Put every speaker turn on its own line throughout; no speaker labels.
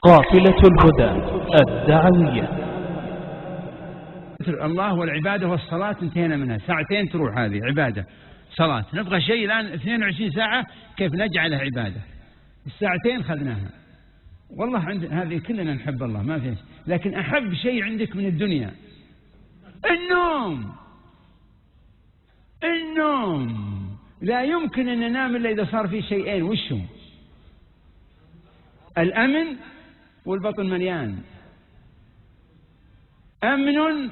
قافلة الهدى الدعوية.
الله والعبادة والصلاة انتهينا منها، ساعتين تروح هذه عبادة صلاة. نبغى شيء الآن 22 ساعة كيف نجعله عبادة؟ الساعتين خذناها. والله عند هذه كلنا نحب الله ما فيش، لكن أحب شيء عندك من الدنيا النوم. لا يمكن أن ننام إلا إذا صار في شيئين، وشهم؟ الأمن والبطن مليان، أمن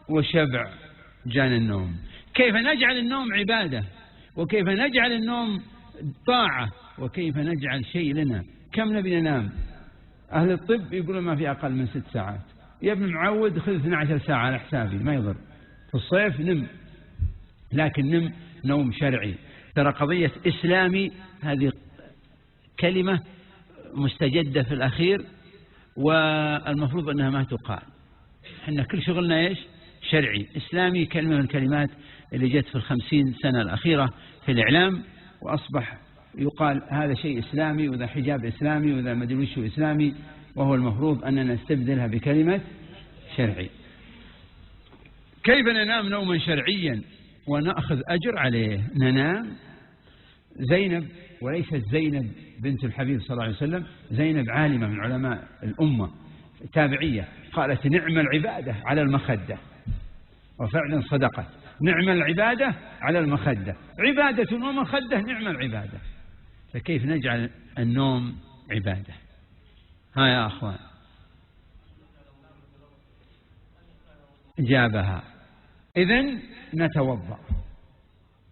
وشبع جان النوم. كيف نجعل النوم عبادة، وكيف نجعل النوم طاعة، وكيف نجعل شيء لنا. كم نبي ننام؟ أهل الطب يقولون ما في أقل من 6 ساعات. يا ابن معود خذ 12 ساعة على حسابي ما يضر. في الصيف نم، لكن نم نوم شرعي. ترى قضية إسلامي هذه كلمة مستجدة في الأخير، والمفروض أنها ما تقال. احنا كل شغلنا ايش؟ شرعي. إسلامي كلمة من الكلمات اللي جت في 50 سنة الأخيرة في الإعلام، وأصبح يقال هذا شيء إسلامي، وذا حجاب إسلامي، وذا مدري وش إسلامي، وهو المفروض أننا نستبدلها بكلمة شرعي. كيف ننام نوما شرعيا ونأخذ أجر عليه؟ ننام زينب، وليست زينب بنت الحبيب صلى الله عليه وسلم، زينب عالمة من علماء الأمة تابعية، قالت نعم العبادة على المخدة، وفعلا صدقت. نعم العبادة على المخدة، عبادة ومخدة، نعم العبادة. فكيف نجعل النوم عبادة؟ ها يا أخوان، جابها. إذن نتوضأ،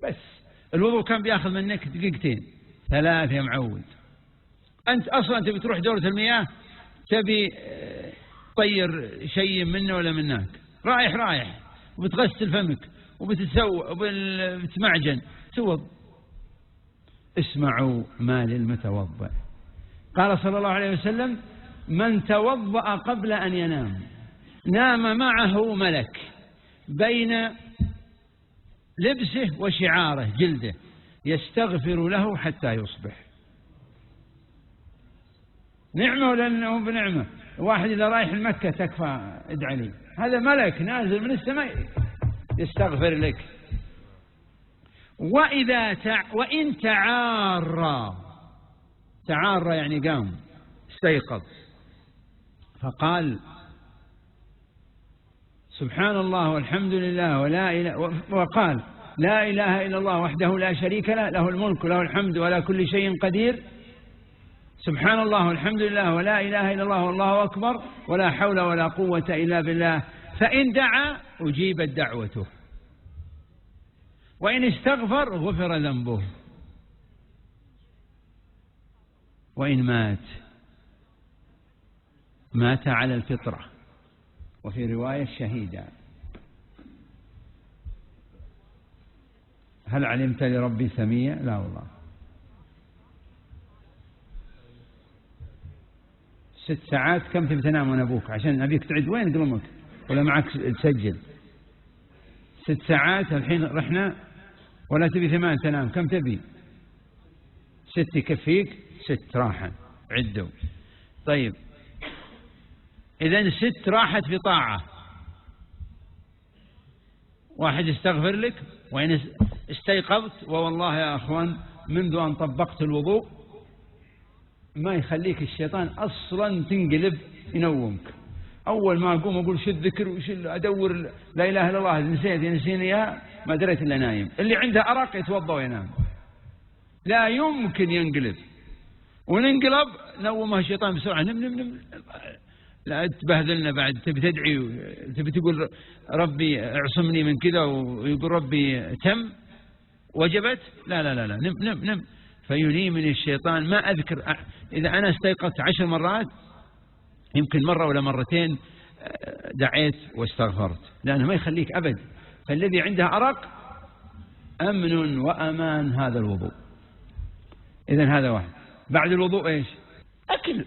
بس الوضوء كان بياخذ منك 2 3 يا معود. أنت أصلا تبي تروح دورة المياه، تبي طير شيء منه ولا منك، رايح وبتغسل فمك وبتسوي وبتمعجن توض. اسمعوا ما للمتوضأ. قال صلى الله عليه وسلم من توضأ قبل أن ينام نام معه ملك بين لبسه وشعاره جلده يستغفر له حتى يصبح. نعمة ولا أنه بنعمة؟ واحد إذا رايح المكة تكفى ادعى لي، هذا ملك نازل من السماء يستغفر لك. وإن تعارى يعني قام استيقظ فقال سبحان الله والحمد لله وقال لا إله إلا الله وحده لا شريك له، له الملك وله الحمد ولا كل شيء قدير. سبحان الله والحمد لله ولا إله إلا الله والله أكبر ولا حول ولا قوة إلا بالله. فإن دعا أجيبت دعوته، وإن استغفر غفر ذنبه، وإن مات على الفطرة، وفي رواية شهيدا. هل علمت لربي سمية؟ لا والله. 6 ساعات كم تبي تنام وانا ابوك عشان ابيك تعد وين قلمك ولا معك تسجل؟ 6 ساعات الحين رحنا، ولا تبي 8 تنام؟ كم تبي؟ 6 يكفيك؟ 6 راحة عدوا. طيب إذن 6 راحت في طاعة. واحد استغفر لك، وإن استيقظت. ووالله يا أخوان منذ أن طبقت الوضوء ما يخليك الشيطان أصلا تنقلب ينومك. أول ما أقوم أقول شو الذكر وش أدور لا إله إلا الله، نسيني إياها ما دريت إلا نايم. اللي عنده أرق يتوضأ وينام، لا يمكن ينقلب. وننقلب نومه الشيطان بسرعة، نم لا تبهذلنا بعد. تبي تدعي، تبي تقول ربي اعصمني من كذا، ويقول ربي تم وجبت. لا نم. فينيمني الشيطان. ما أذكر إذا أنا استيقظت 10 مرات يمكن مرة ولا مرتين دعيت واستغفرت، لأنه ما يخليك أبد. فالذي عنده أرق أمن وأمان هذا الوضوء. إذن هذا واحد. بعد الوضوء إيش؟ أكل.